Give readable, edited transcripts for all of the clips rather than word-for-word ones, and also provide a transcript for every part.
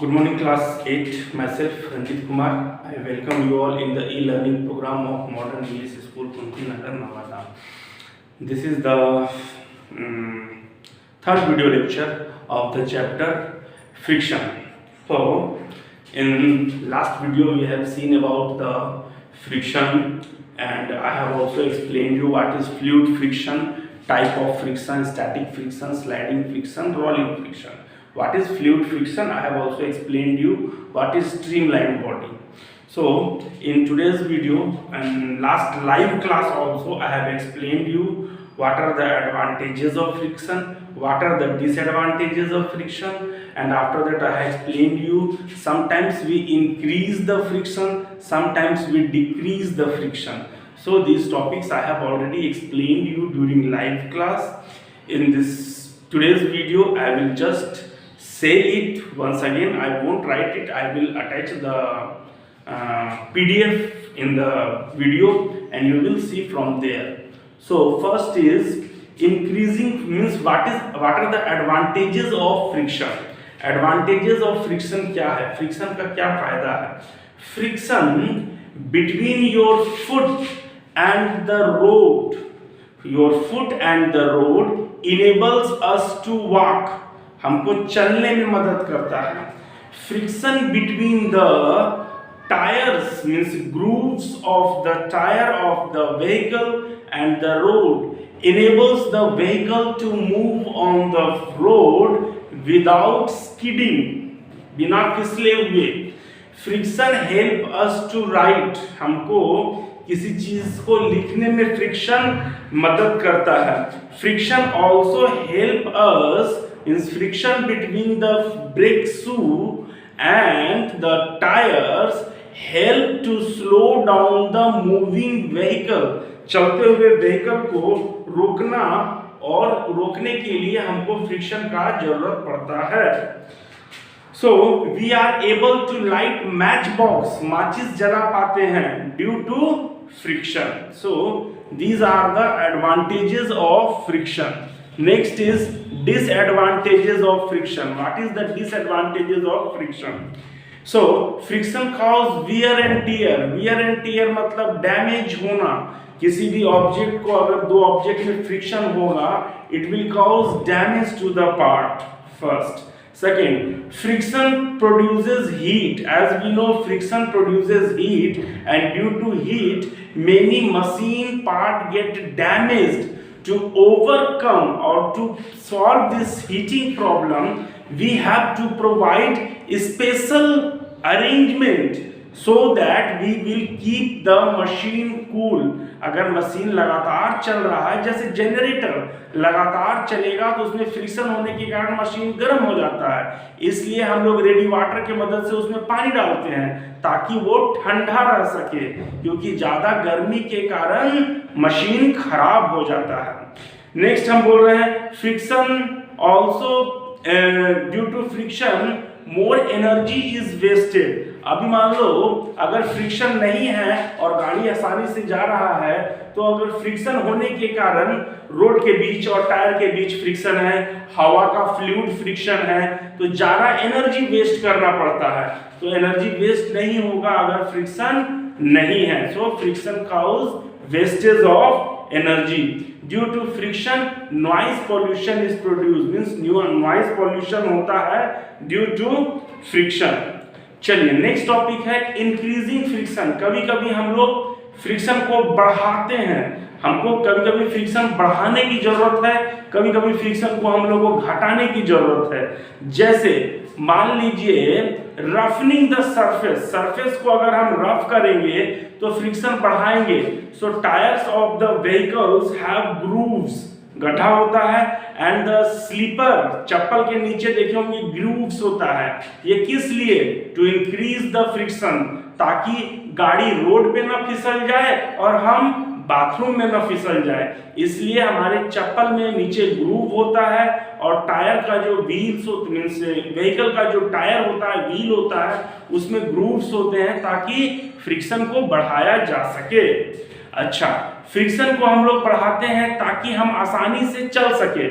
Good morning, class 8. Myself, Ranjit Kumar. I welcome you all in the e-learning program of Modern English School, Kunti Nagar, Navada. This is the third video lecture of the chapter Friction. So, in last video, we have seen about the friction, and I have also explained you what is fluid friction, type of friction, static friction, sliding friction, rolling friction. What is fluid friction? I have also explained you what is streamlined body. So in today's video and last live class also I have explained you what are the advantages of friction, what are the disadvantages of friction, and after that I have explained you sometimes we increase the friction, sometimes we decrease the friction. So these topics I have already explained you during live class. In this today's video I will just say it once again. I won't write it. I will attach the PDF in the video and you will see from there. So first is increasing means what are the advantages of friction. Advantages of friction क्या है? Friction का क्या फायदा है? Friction between your foot and the road. Your foot and the road enables us to walk. हमको चलने में मदद करता है. Friction between the tyres means grooves of the tyre of the vehicle and the road enables the vehicle to move on the road without skidding, बिना फिसले हुए. Friction help us to right, हमको किसी चीज को लिखने में फ्रिक्शन मदद करता है. Friction also help us means friction between the brake shoe and the tires help to slow down the moving vehicle. चलते हुए व्हीकल को रोकना और रोकने के लिए हमको फ्रिक्शन का जरूरत पड़ता है. So we are able to light matchbox, माचिस जला पाते हैं due to friction. So these are the advantages of friction. Next is disadvantages of friction. What is the disadvantages of friction? So friction cause wear and tear. Wear and tear मतलब damage होना. किसी भी object को अगर दो object में friction होगा it will cause damage to the part. First. Second, friction produces heat. As we know, friction produces heat, and due to heat, many machine parts get damaged. To overcome or to solve this heating problem, we have to provide a special arrangement so that we will keep the machine cool. अगर machine लगातार चल रहा है, जैसे generator लगातार चलेगा तो उसमें फ्रिक्शन होने के कारण मशीन गर्म हो जाता है. इसलिए हम लोग रेडी वाटर की मदद से उसमें पानी डालते हैं ताकि वो ठंडा रह सके, क्योंकि ज्यादा गर्मी के कारण मशीन खराब हो जाता है. नेक्स्ट हम बोल रहे हैं friction also due to friction more energy is wasted. अभी मान लो अगर फ्रिक्शन नहीं है और गाड़ी आसानी से जा रहा है, तो अगर फ्रिक्शन होने के कारण रोड के बीच और टायर के बीच फ्रिक्शन है, हवा का फ्लूइड फ्रिक्शन है, तो ज्यादा एनर्जी वेस्ट करना पड़ता है. तो एनर्जी वेस्ट नहीं होगा अगर फ्रिक्शन नहीं है. So friction cause wastage of energy. Due to friction noise pollution is produce means noise pollution होता है ड्यू टू फ्रिक्शन. चलिए नेक्स्ट टॉपिक है इंक्रीजिंग फ्रिक्शन. कभी कभी हम लोग फ्रिक्शन को बढ़ाते हैं. हमको कभी कभी फ्रिक्शन बढ़ाने की जरूरत है, कभी कभी फ्रिक्शन को हम लोग को घटाने की जरूरत है. जैसे मान लीजिए रफनिंग द सरफेस को अगर हम रफ करेंगे तो फ्रिक्शन बढ़ाएंगे. So tyres of the vehicles have grooves, गड्ढा होता है, एंड द स्लीपर चप्पल के नीचे देखे होंगे ग्रूव्स होता है. ये किस लिए? टू इंक्रीज द फ्रिक्शन, ताकि गाड़ी रोड पे ना फिसल जाए और हम बाथरूम में ना फिसल जाए. इसलिए हमारे चप्पल में नीचे ग्रूव होता है और टायर का जो व्हील्स मींस व्हीकल का जो टायर होता है, व्हील होता है, उसमें ग्रूव्स होते हैं ताकि फ्रिक्शन को बढ़ाया जा सके. अच्छा, फ्रिक्शन को हम लोग बढ़ाते हैं ताकि हम आसानी से चल सके.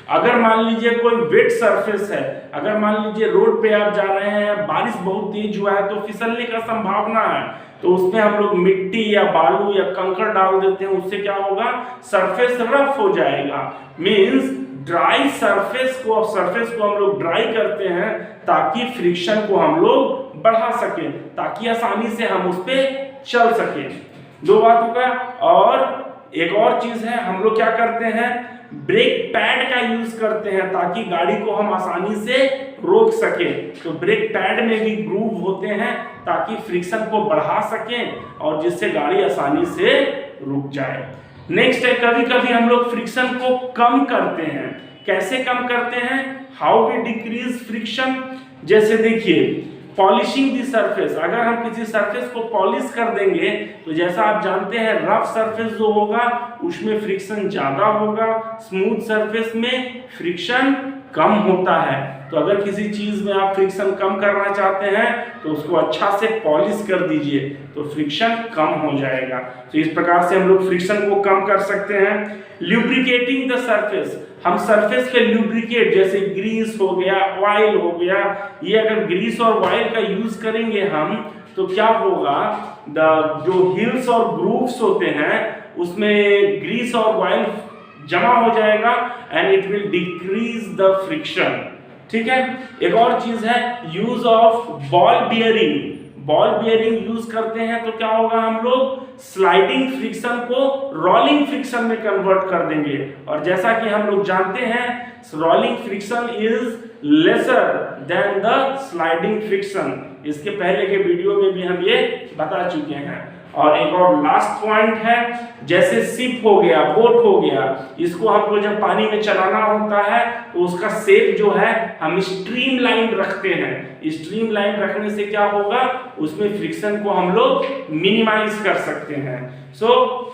अगर मान लीजिए कोई वेट सरफेस है, अगर मान लीजिए रोड पे आप जा रहे हैं, बारिश बहुत तेज हुआ है तो फिसलने का संभावना है, तो उसमें हम लोग मिट्टी या बालू या कंकड़ डाल देते हैं, उससे क्या होगा, सरफेस रफ हो जाएगा। मींस ड्राई सरफेस को हम लोग ड्राई करते हैं ताकि फ्रिक्शन को हम लोग बढ़ा सकें, ताकि आसानी से हम उस पे चल सकें। दो बात होगा। और एक और चीज है, हम लोग क्या करते हैं, ब्रेक पैड का यूज करते हैं ताकि गाड़ी को हम आसानी से रोक सकें। तो ब्रेक पैड में भी ग्रूव होते हैं ताकि फ्रिक्शन को बढ़ा सकें और जिससे गाड़ी आसानी से रुक जाए। नेक्स्ट है, कभी कभी हम लोग फ्रिक्शन को कम करते हैं। कैसे कम करते हैं, हाउ वी डिक्रीज फ्रिक्शन। जैसे देखिए, पॉलिशिंग दी सरफेस, अगर हम किसी सरफेस को पॉलिश कर देंगे तो जैसा आप जानते हैं रफ सरफेस जो होगा उसमें फ्रिक्शन ज्यादा होगा, स्मूथ सरफेस में फ्रिक्शन कम होता है। तो अगर किसी चीज में आप फ्रिक्शन कम करना चाहते हैं तो उसको अच्छा से पॉलिश कर दीजिए तो फ्रिक्शन कम हो जाएगा। तो इस प्रकार से हम लोग फ्रिक्शन को कम कर सकते हैं। ल्यूब्रिकेटिंग द सरफेस, हम सरफेस पे ल्यूब्रिकेट, जैसे ग्रीस हो गया, ऑयल हो गया, ये अगर ग्रीस और ऑयल का यूज करेंगे हम तो क्या होगा, जो हिल्स और ग्रूव्स होते हैं उसमें ग्रीस और ऑयल जमा हो जाएगा and it will decrease the friction. ठीक है। एक और चीज है, use of ball bearing. Ball bearing use करते हैं तो क्या होगा, हम लोग स्लाइडिंग फ्रिक्शन को रोलिंग फ्रिक्शन में कन्वर्ट कर देंगे। और जैसा कि हम लोग जानते हैं rolling friction is lesser than the sliding friction. इसके पहले के वीडियो में भी हम ये बता चुके हैं। और एक और लास्ट पॉइंट है, जैसे शिप हो गया, बोट हो गया, इसको हमको जब पानी में चलाना होता है तो उसका शेप जो है हम स्ट्रीम लाइन रखते हैं। स्ट्रीम लाइन रखने से क्या होगा, उसमें फ्रिक्शन को हम लोग मिनिमाइज कर सकते हैं।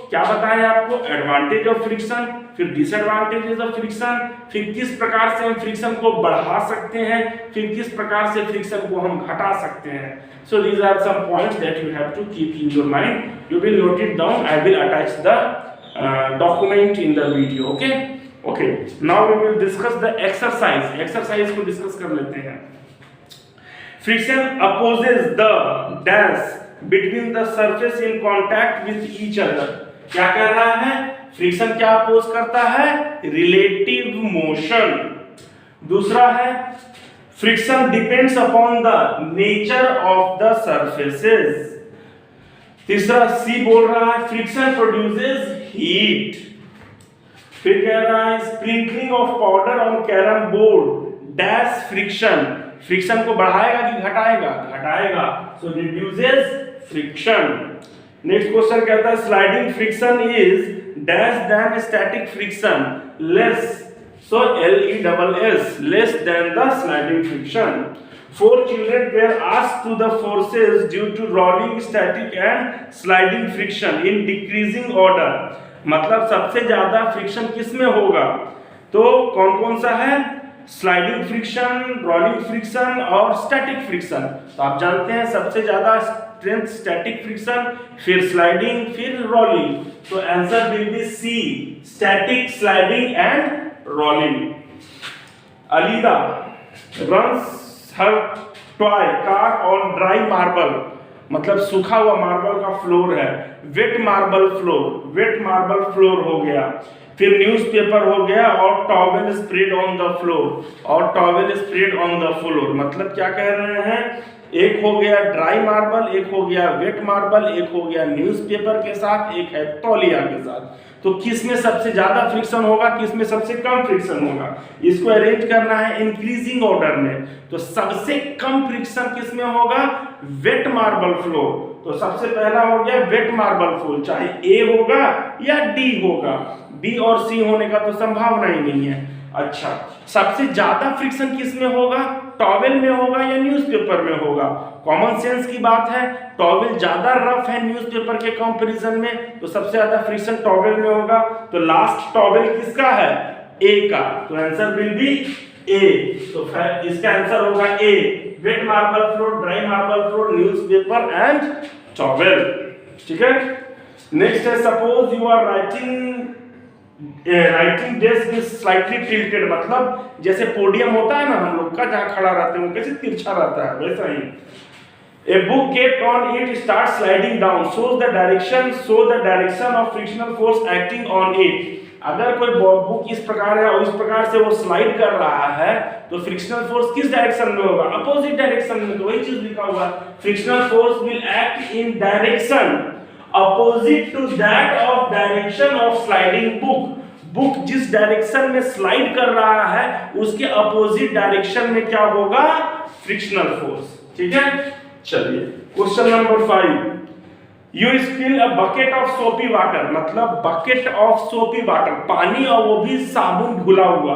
क्या बताया आपको, एडवांटेज ऑफ फ्रिक्शन, फिर डिसएडवांटेजेस ऑफ फ्रिक्शन, फिर किस प्रकार से हम फ्रिक्शन को बढ़ा सकते हैं, फिर किस प्रकार से फ्रिक्शन को हम घटा सकते हैं। So these are some points that you have to keep in your mind. You will note it down. I will attach the document in the video. Okay. Now we will discuss the exercise. Exercise को discuss कर लेते हैं. Friction opposes the dash between the surface in contact with each other. क्या कह रहा है? Friction क्या oppose करता है? Relative motion. दूसरा है, friction depends upon the nature of the surfaces. तीसरा, सी बोल रहा है फ्रिक्शन प्रोड्यूसेस हीट। फिर कह रहा है sprinkling of powder on carrom board dash friction. Friction को बढ़ाएगा कि घटाएगा? घटाएगा। So reduces friction. Next question कहता है sliding friction is dash than static friction less, so LESS, less than the sliding friction. 4 children were asked to the forces due to rolling, static and sliding friction in decreasing order. मतलब सबसे ज्यादा friction किस में होगा? तो कौन कौन सा है? स्लाइडिंग फ्रिक्शन, रोलिंग फ्रिक्शन और स्टैटिक फ्रिक्शन। तो आप जानते हैं सबसे ज्यादा स्ट्रेंथ स्टैटिक फ्रिक्शन, फिर स्लाइडिंग, फिर रोलिंग। तो answer will be C, static, sliding and rolling. Alida runs her toy car on dry marble, मतलब सूखा हुआ मार्बल का फ्लोर है, wet marble floor, wet marble floor हो गया। फिर न्यूज़पेपर हो गया और towel spread on the floor, और towel spread on the floor. मतलब क्या कह रहे हैं, एक हो गया ड्राई मार्बल, एक हो गया वेट मार्बल, एक हो गया न्यूज़पेपर के साथ, एक है तौलिया के साथ। तो किस में सबसे ज्यादा फ्रिक्शन होगा, किस में सबसे कम फ्रिक्शन होगा, इसको अरेंज करना है इंक्रीजिंग ऑर्डर में। तो सबसे कम फ्रिक्शन किस में होगा? Wet marble floor. तो सबसे पहला हो गया वेट मार्बल फ्लोर, चाहे ए होगा या डी होगा, बी और सी होने का तो संभावना ही नहीं है। अच्छा, सबसे ज्यादा फ्रिक्शन किस में होगा? टॉवेल में होगा या न्यूज़पेपर में होगा? कॉमन सेंस की बात है, टॉवेल ज्यादा रफ है न्यूज़पेपर के कंपैरिजन में, तो सबसे ज्यादा फ्रिक्शन टॉवेल में होगा। तो लास्ट टॉवेल किसका है? ए का। तो आंसर विल बी ए। तो इसका आंसर होगा A, wet marble floor, dry marble floor, newspaper and towel. ठीक है। नेक्स्ट है, suppose you are writing writing desk is slightly tilted, मतलब जैसे पोडियम होता है ना हम लोग का जहाँ खड़ा रहते हैं वो कैसे तिरछा रहता है वैसा ही। A book kept on it starts sliding down, show the direction of frictional force acting on it. अगर कोई बुक इस प्रकार है और इस प्रकार से वो स्लाइड कर रहा है तो फ्रिक्शनल फोर्स किस डायरेक्शन में होगा? अपोजिट डायरेक्शन में। तो वही चीज लिखा हुआ, frictional force will act in direction opposite to that of direction of sliding book. Book जिस डायरेक्शन में स्लाइड कर रहा है उसके अपोजिट डायरेक्शन में क्या होगा? Frictional force. ठीक है, चलिए question number 5, you spill a bucket of soapy water, मतलब बकेट ऑफ सोपी वाटर, पानी और वो भी साबुन घुला हुआ,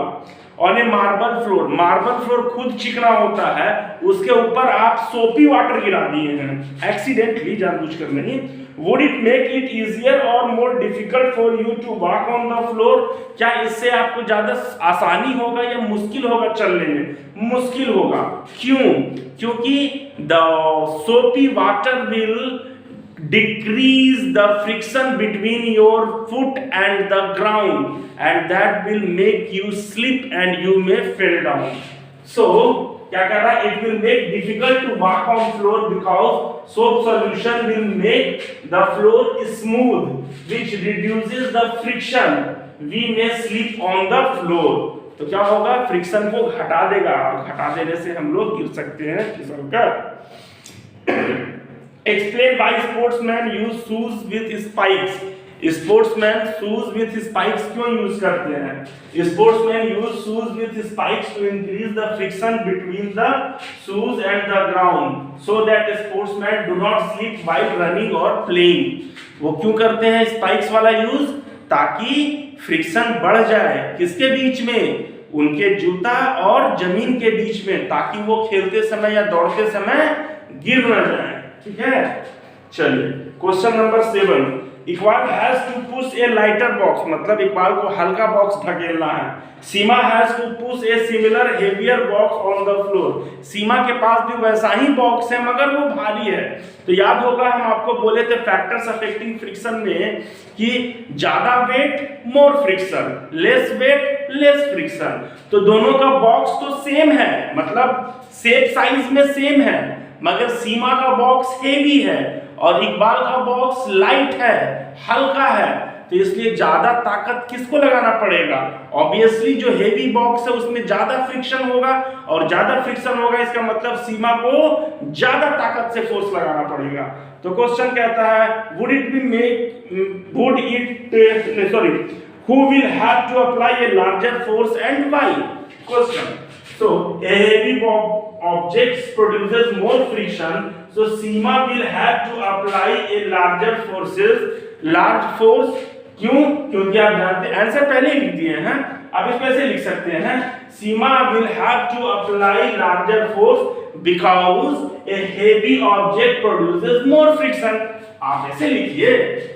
on a marble floor, marble floor खुद चिकना होता है, उसके ऊपर आप सोपी वाटर गिरा दिए हैं एक्सीडेंटली, जानबूझकर नहीं। Would it make it easier और more difficult for you to walk on the floor, क्या इससे आपको ज्यादा आसानी होगा या मुश्किल होगा चलने में? मुश्किल होगा। क्यों? क्योंकि द सोपी water will decrease the friction between your foot and the ground and that will make you slip and you may fall down. So क्या कर रहा है? It will make difficult to walk on floor because soap solution will make the floor smooth which reduces the friction. We may slip on the floor. तो क्या होगा? Friction को हटा देगा और हटा देने से हम लोग गिर सकते हैं, फिसलकर। Explain why sportsmen use shoes with spikes. Sportsmen shoes with spikes क्यों यूज करते हैं? Sportsmen use shoes with spikes to increase the friction between the shoes and the ground, so that sportsmen do not slip while running or playing. वो क्यों करते हैं spikes वाला use? ताकि friction बढ़ जाए किसके बीच में? उनके जूता और जमीन के बीच में, ताकि वो खेलते समय या दौड़ते समय गिर न जाए। ठीक है, चलिए question number 7, Iqbal has to push a lighter box, मतलब इकबाल को हल्का बॉक्स ढकेलना है। Seema has to push a similar heavier box on the floor, Seema के पास भी वैसा ही बॉक्स है मगर वो भारी है। तो याद होगा हम आपको बोले थे फैक्टर्स अफेक्टिंग फ्रिक्शन में कि ज्यादा weight more friction, less weight less friction. तो दोनों का बॉक्स तो सेम है, मतलब शेप साइज में सेम है, मगर सीमा का बॉक्स हेवी है और इकबाल का बॉक्स लाइट है, हल्का है। तो इसलिए ज्यादा ताकत किसको लगाना पड़ेगा? ऑब्वियसली जो हेवी बॉक्स है उसमें ज्यादा फ्रिक्शन होगा, और ज्यादा फ्रिक्शन होगा इसका मतलब सीमा को ज्यादा ताकत से फोर्स लगाना पड़ेगा। तो क्वेश्चन कहता है who will have to apply a larger force and why? Question. So a heavy object produces more friction, so Seema will have to apply a large force. क्यों? क्योंकि आप जानते हैं, आंसर पहले ही लिख दिए हैं, अब इसको ऐसे लिख सकते हैं, Seema will have to apply larger force because a heavy object produces more friction. आप ऐसे लिखिए,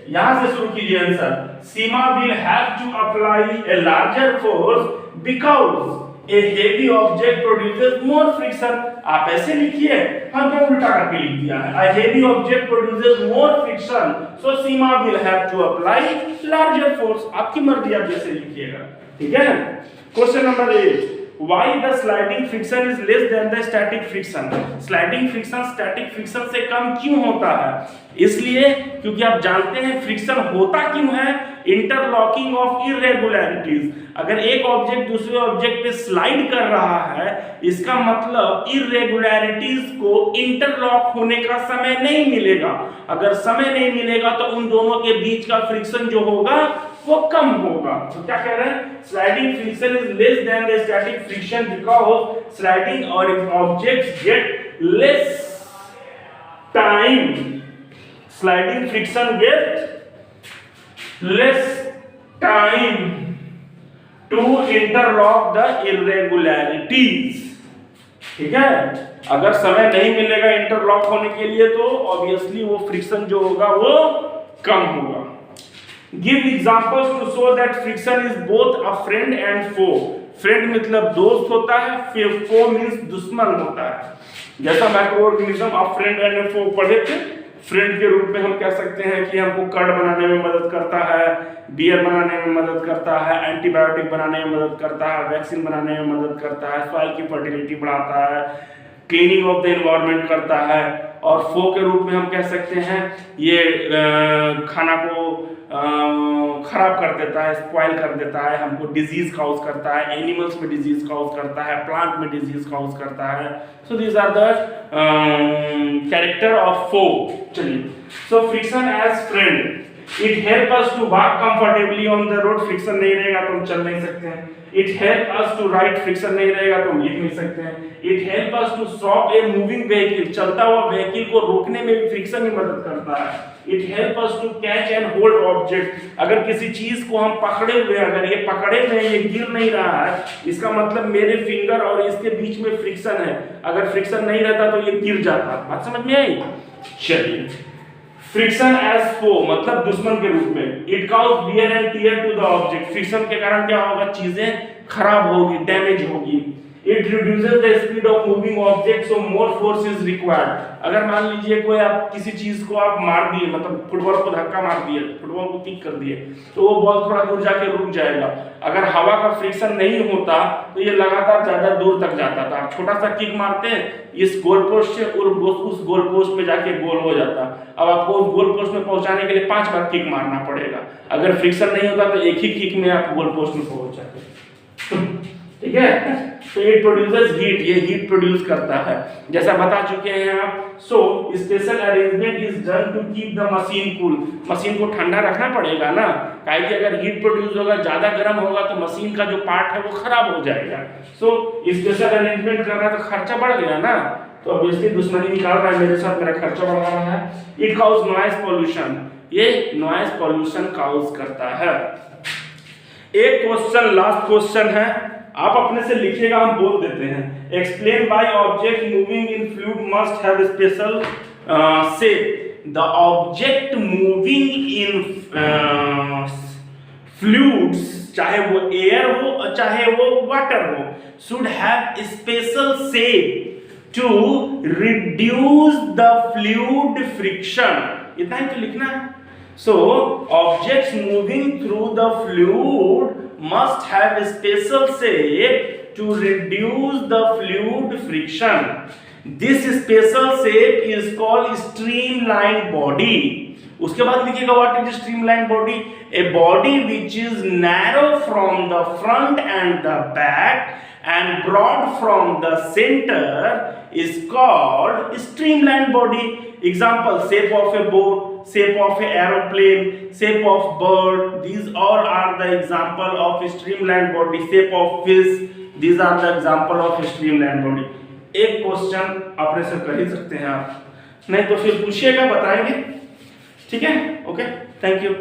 यहां से शुरू कीजिए answer, Seema will have to apply a larger force because a heavy object produces more friction. आप ऐसे लिखिए, हमने उल्टा करके लिख दिया है, a heavy object produces more friction, so Seema will have to apply larger force. आपकी मर्जी, आप जैसे लिखिएगा। ठीक है, question number 8, why the sliding friction is less than the static friction? Sliding friction static friction से कम क्यों होता है? इसलिए क्योंकि आप जानते हैं फ्रिक्शन होता क्यों है? Interlocking of irregularities. अगर एक ऑब्जेक्ट दूसरे ऑब्जेक्ट पे स्लाइड कर रहा है, इसका मतलब इरेगुलरिटीज को इंटरलॉक होने का समय नहीं मिलेगा। अगर समय नहीं मिलेगा तो उन दोनों के बीच का फ्रिक्शन जो होगा वो कम होगा। तो क्या कह रहे हैं? Sliding friction is less than the static friction because sliding और objects get less time. Sliding friction get less time to interlock the irregularities. ठीक है, अगर समय नहीं मिलेगा इंटरलॉक होने के लिए तो ऑब्वियसली वो फ्रिक्शन जो होगा वो कम होगा। Give examples to show that friction is both a friend and foe. Friend मतलब दोस्त होता है, फिर foe means दुश्मन होता है। जैसा microorganism of friend and foe पढ़े थे, फ्रेंड के रूप में हम कह सकते हैं कि हमको कर्ड बनाने में मदद करता है, बियर बनाने में मदद करता है, एंटीबायोटिक बनाने में मदद करता है, वैक्सीन बनाने में मदद करता है, सॉइल की फर्टिलिटी बढ़ाता है, क्लीनिंग ऑफ द एनवायरनमेंट करता है। और फो के रूप में हम कह सकते हैं ये खाना को खराब कर देता है, स्पॉइल कर देता है, हमको डिजीज काउज करता है, एनिमल्स में डिजीज काउज करता है, प्लांट में डिजीज काउज करता है। So these are the character of foe. चलिए, so friction as friend, it help us to walk comfortably on the road. Friction नहीं रहेगा तो हम चल नहीं सकते हैं। It help us to write, friction नहीं रहेगा तो हम लिख नहीं सकते हैं। It help us to stop a moving vehicle, चलता हुआ व्हीकल को रोकने में भी फ्रिक्शन ही मदद करता है। It help us to catch and hold object, अगर किसी चीज को हम पकड़े हुए हैं, अगर ये पकड़े हुए हैं, ये गिर नहीं रहा है, इसका मतलब मेरे फिंगर और इसके बीच में फ्रिक्शन है। अगर फ्रिक्शन नहीं रहता तो ये गिर जाता। बात समझ में आई? चलिए, फ्रिक्शन एज फो मतलब दुश्मन के रूप में। It cause wear and tear to the object, friction के कारण क्या होगा, चीजें खराब होगी, डैमेज होगी। It reduces the speed of moving object, so more force is required. अगर मान लीजिए कोई आप किसी चीज को आप मार दिए, मतलब फुटबॉल को धक्का मार दिए, फुटबॉल को किक कर दिए, तो वो बॉल थोड़ा दूर जाके रुक जाएगा। अगर हवा का फ्रिक्शन नहीं होता तो ये लगातार ज्यादा दूर तक जाता था। आप छोटा सा किक मारते हैं, इस गोल पोस्ट से उस गोल पोस्ट में जाके गोल हो जाता। अब आपको उस गोल पोस्ट में पहुंचाने के लिए 5 बार किक मारना पड़ेगा। अगर फ्रिक्शन नहीं होता तो एक ही किक में आप गोल पोस्ट में पहुंच जाते। ठीक है, तो इट प्रोड्यूसेस हीट, ये हीट प्रोड्यूस करता है, जैसा बता चुके हैं आप। So special arrangement is done to keep the machine cool, machine को ठंडा रखना पड़ेगा ना, काहे कि अगर हीट प्रोड्यूस होगा, ज्यादा गर्म होगा तो मशीन का जो पार्ट है वो खराब हो जाएगा। सो स्पेशल अरेंजमेंट करना तो खर्चा बढ़ गया ना, तो ऑब्वियसली दुश्मनी निकाल रहा है मेरे साथ, मेरा खर्चा बढ़ा रहा है। इट काउज नॉइज पोल्यूशन, ये नॉइज पोल्यूशन काउज करता है। एक क्वेश्चन, लास्ट क्वेश्चन है, आप अपने से लिखिएगा, हम बोल देते हैं। Explain why object moving in fluid must have special shape. The object moving in fluids, चाहे वो एयर हो चाहे वो वाटर हो, should have special shape to reduce the fluid friction. इतना ही तो लिखना है। So objects moving through the fluid must have a special shape to reduce the fluid friction. This special shape is called streamlined body. उसके बाद लिखिएगा what is streamlined body? A body which is narrow from the front and the back and broad from the center is called streamlined body. Example, shape of a boat, shape of a aeroplane, shape of bird, these all are the example of streamlined body. Shape of fish, these are the example of streamlined body. एक question अपने से कर ही सकते हैं आप, नहीं तो फिर पूछिएगा, बताएंगे। ठीक है, ओके, थैंक यू।